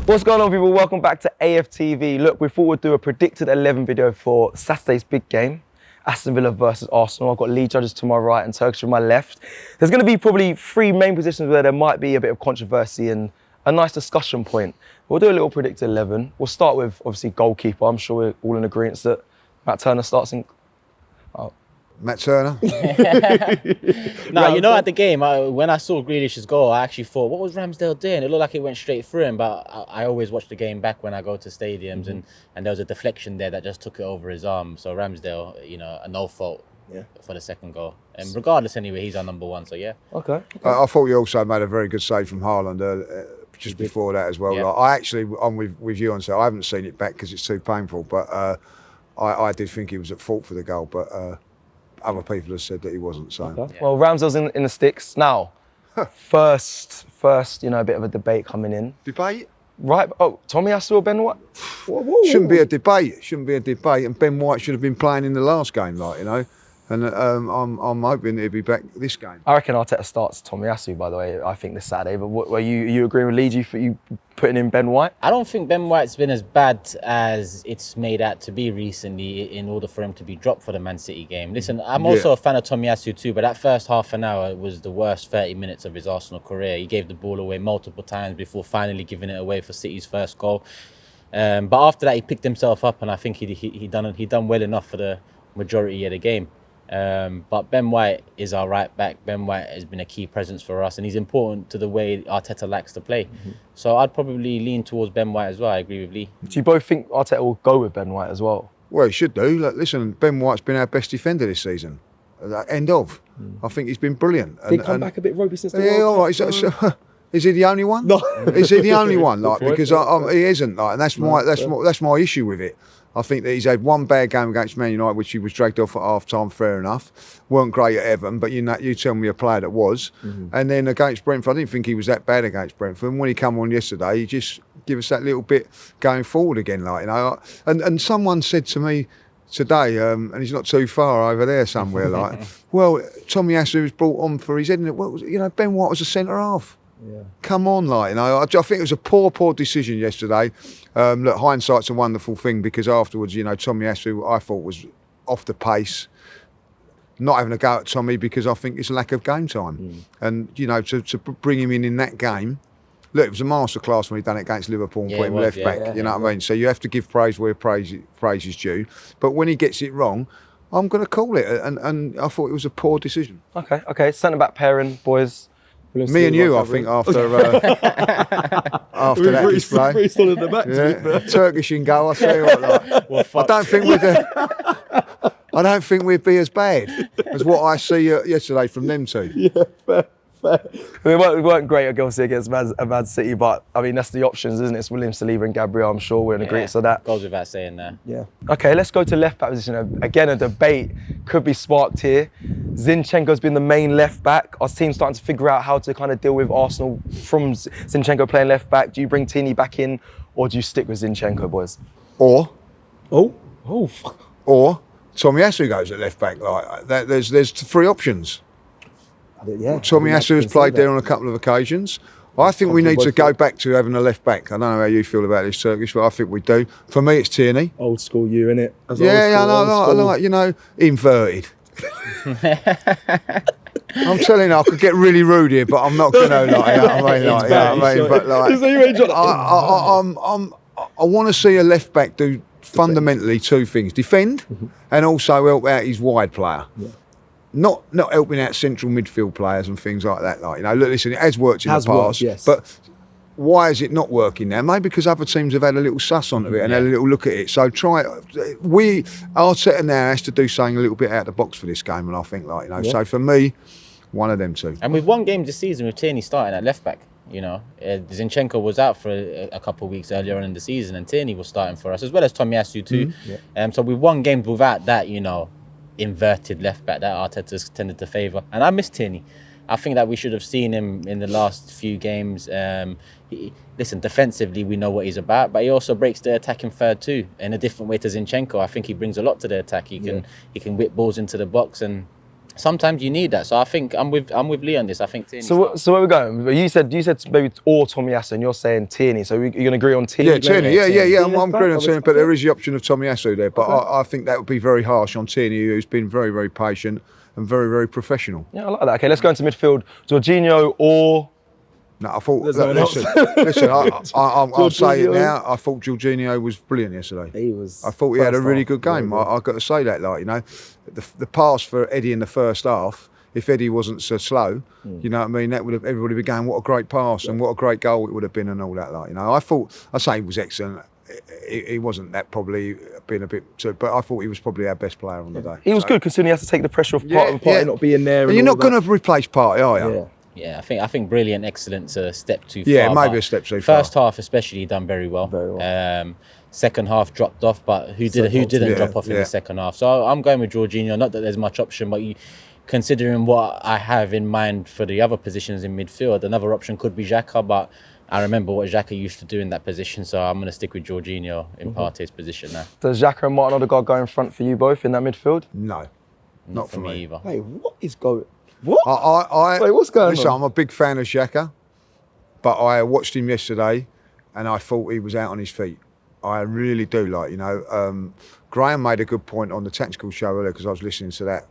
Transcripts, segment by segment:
What's going on, people? Welcome back to AFTV. Look, we thought we'd do a predicted 11 video for Saturday's big game, Aston Villa versus Arsenal. I've got Lee Judges to my right and Turkish to my left. There's going to be probably three main positions where there might be a bit of controversy and a nice discussion point. We'll do a little predicted 11. We'll start with, obviously, goalkeeper. I'm sure we're all in agreement that Matt Turner starts in... Matt Turner? No, you know, at the game, when I saw Grealish's goal, I actually thought, what was Ramsdale doing? It looked like it went straight through him, but I always watch the game back when I go to stadiums, and there was a deflection there that just took it over his arm. So Ramsdale, you know, a no fault for the second goal. And regardless, anyway, he's our number one, so yeah. Okay. I thought you also made a very good save from Haaland just before that as well. Yeah. Like, I'm with you on so I haven't seen it back because it's too painful, but I did think he was at fault for the goal, but other people have said that he wasn't. So. Okay. Yeah. Well, Ramsdale's in the sticks. Now, first, you know, a bit of a debate coming in. Debate? Right. Oh, Tomiyasu or Ben White? Shouldn't be a debate. And Ben White should have been playing in the last game, like, you know. And I'm hoping he'll be back this game. I reckon Arteta starts Tomiyasu, by the way, I think this Saturday. But were you agreeing with Lee for you putting in Ben White? I don't think Ben White's been as bad as it's made out to be recently in order for him to be dropped for the Man City game. Listen, I'm also a fan of Tomiyasu too, but that first half an hour was the worst 30 minutes of his Arsenal career. He gave the ball away multiple times before finally giving it away for City's first goal. But after that, he picked himself up, and I think he done well enough for the majority of the game. But Ben White is our right back. Ben White has been a key presence for us, and he's important to the way Arteta likes to play. So I'd probably lean towards Ben White as well. I agree with Lee. Do you both think Arteta will go with Ben White as well? Well, he should do. Like, listen, Ben White's been our best defender this season. End of. I think he's been brilliant. Did he come back a bit ropey since the Yeah, all World right. Cup? Is he the only one? No. Is he the only one? Like, because he isn't. Like, and that's my issue with it. I think that he's had one bad game against Man United, which he was dragged off at half-time, fair enough. Weren't great at Everton, but you tell me a player that was. And then against Brentford, I didn't think he was that bad against Brentford. And when he come on yesterday, he just give us that little bit going forward again, like, you know. And someone said to me today, and he's not too far over there somewhere, like, well, Tomiyasu was brought on for his head, and you know, Ben White was a centre half. Yeah. Come on, like, you know, I think it was a poor decision yesterday. Look, hindsight's a wonderful thing, because afterwards, you know, Tomiyasu, I thought, was off the pace. Not having a go at Tommy because I think it's a lack of game time. And, you know, to bring him in that game, look, it was a masterclass when he done it against Liverpool and put him left back, you know what I mean? So you have to give praise where praise is due. But when he gets it wrong, I'm going to call it. And I thought it was a poor decision. Okay. Centre-back pairing, boys. Me and you, I think, after that display. Pretty solid in the back, yeah. Turkish in goal, I tell you what, like, well, I don't think we'd be as bad as what I see yesterday from them two. Yeah, fair. We weren't great against Man City, but I mean, that's the options, isn't it? It's William Saliba and Gabriel. I'm sure we're in agreement on that. Goes without saying that. Yeah. Okay, let's go to left back position. Again, a debate could be sparked here. Zinchenko's been the main left back. Our team's starting to figure out how to kind of deal with Arsenal from Zinchenko playing left back. Do you bring Tierney back in, or do you stick with Zinchenko, boys? Or Tomiyasu goes at left back. Like that. There's three options. Yeah, Tomiyasu has played there on a couple of occasions. I think we need to go back to having a left back. I don't know how you feel about this, Turkish, but I think we do. For me, it's Tierney. Old school you, innit? I like, you know, inverted. I'm telling you, I could get really rude here, but I'm not going to. I want to see a left back do fundamentally two things: defend and also help out his wide player. Yeah. Not helping out central midfield players and things like that. Like, you know, look, listen, it has worked in the past, yes. But why is it not working now? Maybe because other teams have had a little suss onto it and had a little look at it. So Arteta now has to do something a little bit out of the box for this game, and I think, like, you know, so for me, one of them two. And we've won games this season with Tierney starting at left back. You know, Zinchenko was out for a couple of weeks earlier on in the season, and Tierney was starting for us, as well as Tomiyasu too. So we've won games without that, you know, inverted left back that Arteta's tended to favour. And I miss Tierney. I think that we should have seen him in the last few games. Listen, defensively, we know what he's about, but he also breaks the attacking third too, in a different way to Zinchenko. I think he brings a lot to the attack. He can whip balls into the box, and sometimes you need that. So I think I'm with Lee on this. I think Tierney. So where we going? You said maybe or Tomiyasu, and you're saying Tierney. So you're going to agree on Tierney? Yeah, Tierney. Yeah. I'm Tierney agreeing on Tierney, but there is the option of Tomiyasu there. But I think that would be very harsh on Tierney, who's been very, very patient and very, very professional. Yeah, I like that. Okay, let's go into midfield. Jorginho or... No, I thought. Listen. I'll say it now. I thought Jorginho was brilliant yesterday. I thought he had a really good game. I've got to say that, the pass for Eddie in the first half. If Eddie wasn't so slow, you know what I mean, that would have everybody be going, what a great pass and what a great goal it would have been and all that. I say he was excellent. He wasn't that probably being a bit too, but I thought he was probably our best player on the day. He was good considering he has to take the pressure off Partey not being there. And you're not going to replace Partey, are you? Yeah, I think brilliant, excellent to step too far. Yeah, maybe a step too far. First half especially done very well. Second half dropped off, but who didn't drop off in the second half? So I'm going with Jorginho. Not that there's much option, but considering what I have in mind for the other positions in midfield, another option could be Xhaka, but I remember what Xhaka used to do in that position, so I'm going to stick with Jorginho in Partey's position now. Does Xhaka and Martin Odegaard go in front for you both in that midfield? No, not for me either. Hey, what is going? What? Wait, what's going on? I'm a big fan of Xhaka, but I watched him yesterday and I thought he was out on his feet. I really do. Graham made a good point on the tactical show earlier because I was listening to that,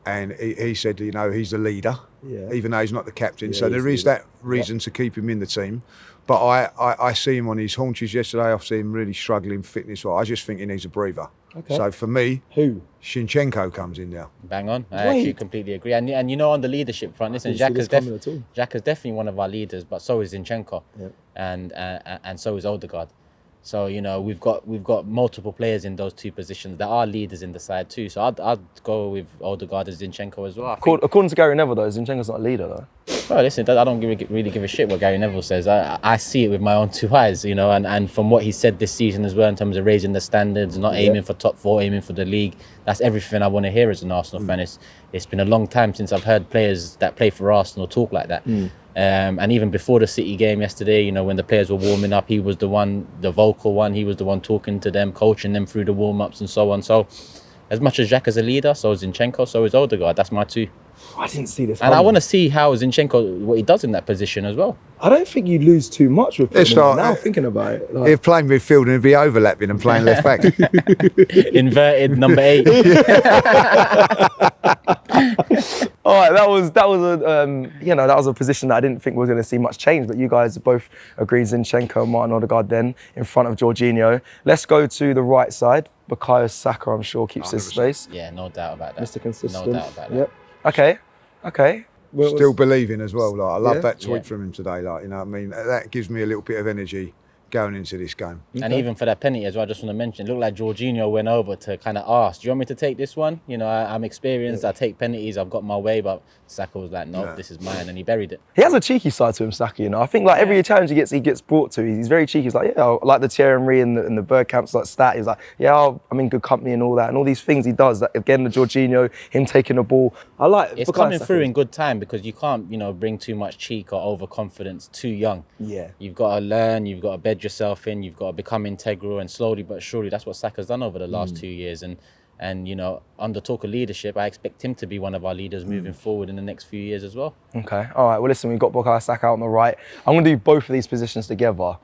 and he said, he's the leader, even though he's not the captain. So there is that reason to keep him in the team. But I see him on his haunches yesterday. I see him really struggling fitness-wise. I just think he needs a breather. Okay. So for me, Zinchenko comes in now. Bang on. I actually completely agree. And on the leadership front, listen, Xhaka's definitely one of our leaders, but so is Zinchenko, and so is Odegaard. So we've got multiple players in those two positions that are leaders in the side too. So I'd go with Odegaard and Zinchenko as well. According to Gary Neville, though, Zinchenko's not a leader, though. Well, listen, I don't really give a shit what Gary Neville says. I see it with my own two eyes, and from what he said this season as well in terms of raising the standards, not aiming for top four, aiming for the league. That's everything I want to hear as an Arsenal fan. It's been a long time since I've heard players that play for Arsenal talk like that. And even before the City game yesterday, when the players were warming up, he was the vocal one. He was the one talking to them, coaching them through the warm-ups and so on. So as much as Xhaka's a leader, so is Zinchenko, so is Odegaard. That's my two. I didn't see this. And I want to see how Zinchenko, what he does in that position as well. I don't think you lose too much with him. Now thinking about it. If playing midfield and he'd be overlapping and playing left back. Inverted number 8. All right, that was a position that I didn't think we were going to see much change, but you guys both agreed Zinchenko and Martin Odegaard then in front of Jorginho. Let's go to the right side. Bukayo Saka, I'm sure, keeps his space. Yeah, no doubt about that. Mr. Consistent. No doubt about that. Yep. Okay. Still believing as well. I love that tweet from him today. That gives me a little bit of energy going into this game. And even for that penalty as well, I just want to mention, it looked like Jorginho went over to kind of ask, do you want me to take this one? I'm experienced, I take penalties, I've got my way, but Saka was like, no, this is mine, and he buried it. He has a cheeky side to him, Saka, I think every challenge he gets brought to, he's very cheeky. He's like, like the Thierry Henry and the Bergkamp's stat, he's like, I'm in good company and all that, and all these things he does. Again, the Jorginho, him taking the ball. I like it's coming through in good time because you can't, bring too much cheek or overconfidence too young. Yeah. You've got to learn, you've got to bed yourself in, you've got to become integral, and slowly but surely that's what Saka's done over the last 2 years. And under talk of leadership, I expect him to be one of our leaders moving forward in the next few years as well. Okay, all right. Well, listen, we've got Bukayo Saka out on the right. I'm going to do both of these positions together.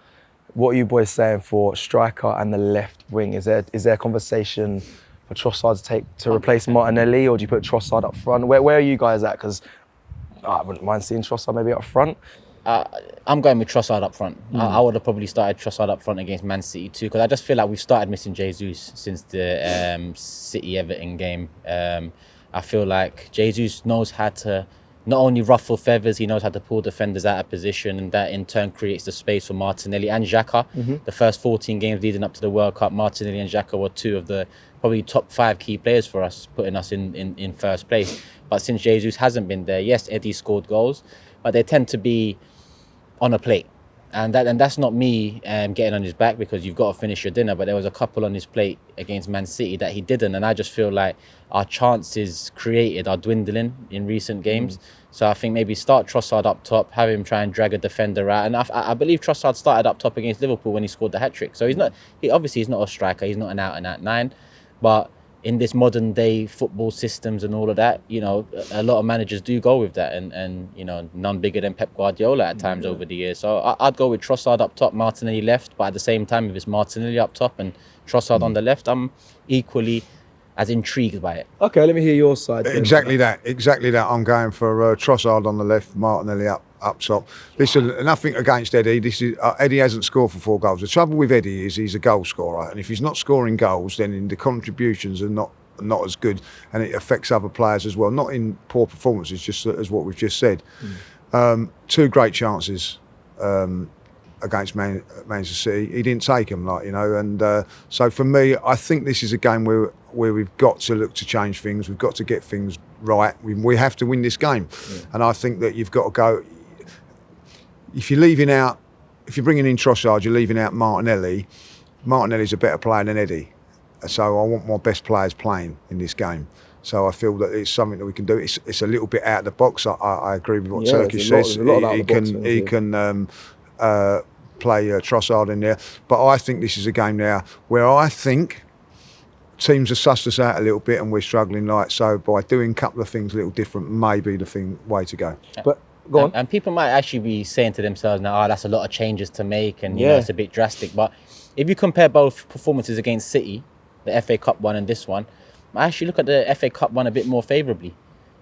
What are you boys saying for striker and the left wing? Is there a conversation for Trossard to replace Martinelli, or do you put Trossard up front? Where are you guys at? Because I wouldn't mind seeing Trossard maybe up front. I'm going with Trossard up front. I would have probably started Trossard up front against Man City too, because I just feel like we've started missing Jesus since the City-Everton game. I feel like Jesus knows how to not only ruffle feathers, he knows how to pull defenders out of position, and that in turn creates the space for Martinelli and Xhaka. The first 14 games leading up to the World Cup, Martinelli and Xhaka were two of the probably top 5 key players for us, putting us in first place. But since Jesus hasn't been there, yes, Eddie scored goals, but they tend to be on a plate, and that's not me getting on his back because you've got to finish your dinner, but there was a couple on his plate against Man City that he didn't, and I just feel like our chances created are dwindling in recent games. So I think maybe start Trossard up top, have him try and drag a defender out, and I believe Trossard started up top against Liverpool when he scored the hat-trick. So he's not a striker, he's not an out-and-out 9, but in this modern day football systems and all of that, you know, a lot of managers do go with that, and you know, none bigger than Pep Guardiola at times over the years. So I'd go with Trossard up top, Martinelli left, but at the same time, if it's Martinelli up top and Trossard on the left, I'm equally as intrigued by it. Okay, let me hear your side. Exactly that. I'm going for Trossard on the left, Martinelli up top. Listen, nothing against Eddie. Eddie hasn't scored for 4 goals. The trouble with Eddie is he's a goal scorer, and if he's not scoring goals, then the contributions are not as good, and it affects other players as well. Not in poor performances, just as what we've just said. 2 great chances against Manchester City. He didn't take them, and so for me, I think this is a game where we've got to look to change things. We've got to get things right. We have to win this game, and I think that you've got to go. If you're bringing in Trossard, you're leaving out Martinelli. Martinelli's a better player than Eddie, so I want my best players playing in this game. So I feel that it's something that we can do. It's a little bit out of the box. I agree with what Turkish says. He can play Trossard in there, but I think this is a game now where I think teams have sussed us out a little bit and we're struggling. So by doing a couple of things a little different may be the way to go. But go on. And people might actually be saying to themselves now, that's a lot of changes to make, and you know, it's a bit drastic. But if you compare both performances against City, the FA Cup one and this one, I actually look at the FA Cup one a bit more favourably.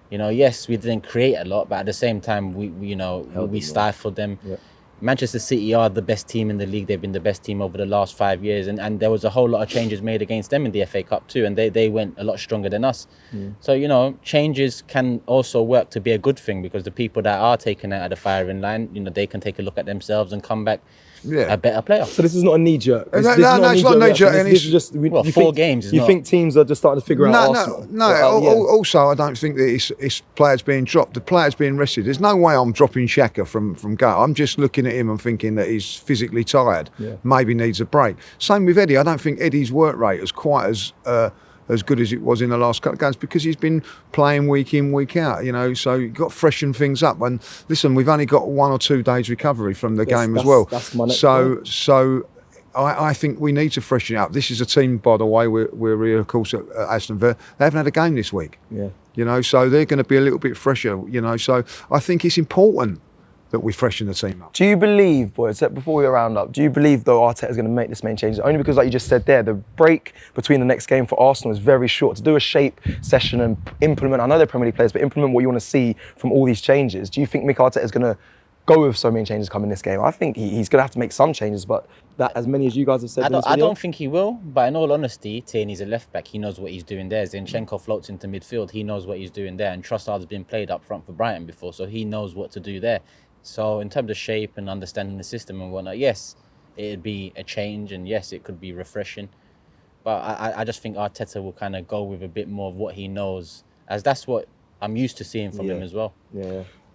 You know, yes, we didn't create a lot, but at the same time, we stifled them. Yeah. Manchester City are the best team in the league. They've been the best team over the last 5 years, and there was a whole lot of changes made against them in the FA Cup too, and they went a lot stronger than us. So, you know, changes can also work to be a good thing, because the people that are taken out of the firing line, you know, they can take a look at themselves and come back a better player. So this is not a knee-jerk. It's not a knee-jerk. This is just 4 games. You think teams are just starting to figure out Arsenal? Also, I don't think that it's players being dropped. The players being rested. There's no way I'm dropping Xhaka from go. I'm just looking at him and thinking that he's physically tired. Maybe needs a break. Same with Eddie. I don't think Eddie's work rate is quite as good as it was in the last couple of games, because he's been playing week in, week out, you know, so you've got to freshen things up. And listen, we've only got 1 or 2 days recovery from the game as well. That's my next so I think we need to freshen it up. This is a team, by the way, we're here, of course, at Aston Villa. They haven't had a game this week. You know, so they're going to be a little bit fresher, you know, so I think it's important that we freshen the team up. Do you believe, boys, before we round up, do you believe though Arteta is going to make this main changes? Only because, like you just said there, the break between the next game for Arsenal is very short. To do a shape session and implement, I know they're Premier League players, but implement what you want to see from all these changes. Do you think Mikel Arteta is going to go with so many changes coming this game? I think he's going to have to make some changes, but that as many as you guys have said. I don't think he will, but in all honesty, Tierney's a left back. He knows what he's doing there. Zinchenko floats into midfield. He knows what he's doing there. And Trossard's been played up front for Brighton before, so he knows what to do there. So in terms of shape and understanding the system and whatnot, yes, it'd be a change, and yes, it could be refreshing. But I just think Arteta will kind of go with a bit more of what he knows, as that's what I'm used to seeing from him as well.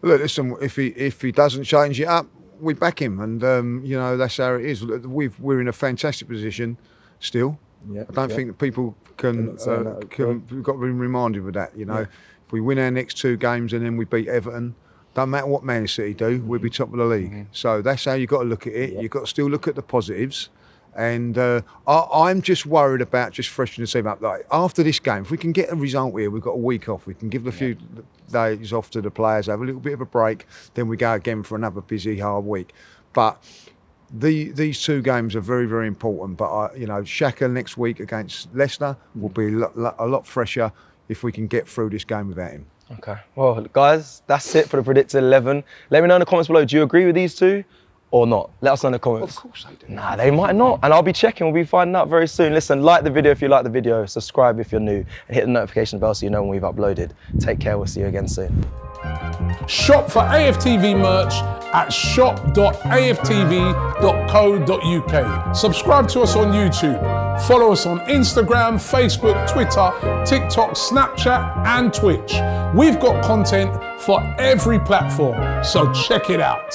Look, listen, if he doesn't change it up, we back him, and you know, that's how it is. We're in a fantastic position still. I don't think that people can we've got to be reminded of that. You know, if we win our next 2 games and then we beat Everton, don't matter what Man City do, we'll be top of the league. So that's how you've got to look at it. You've got to still look at the positives. And I'm just worried about just freshening the team up. Like, after this game, if we can get a result here, we've got a week off. We can give a few days off to the players, have a little bit of a break, then we go again for another busy, hard week. But these 2 games are very, very important. But, you know, Xhaka next week against Leicester will be a lot fresher if we can get through this game without him. Okay, well, guys, that's it for the predicted 11. Let me know in the comments below, do you agree with these 2 or not? Let us know in the comments. Of course they do. Nah, they might not, and I'll be checking. We'll be finding out very soon. Listen, like the video if you like the video, subscribe if you're new, and hit the notification bell so you know when we've uploaded. Take care, we'll see you again soon. Shop for AFTV merch at shop.aftv.co.uk. Subscribe to us on YouTube. Follow us on Instagram, Facebook, Twitter, TikTok, Snapchat, and Twitch. We've got content for every platform, so check it out.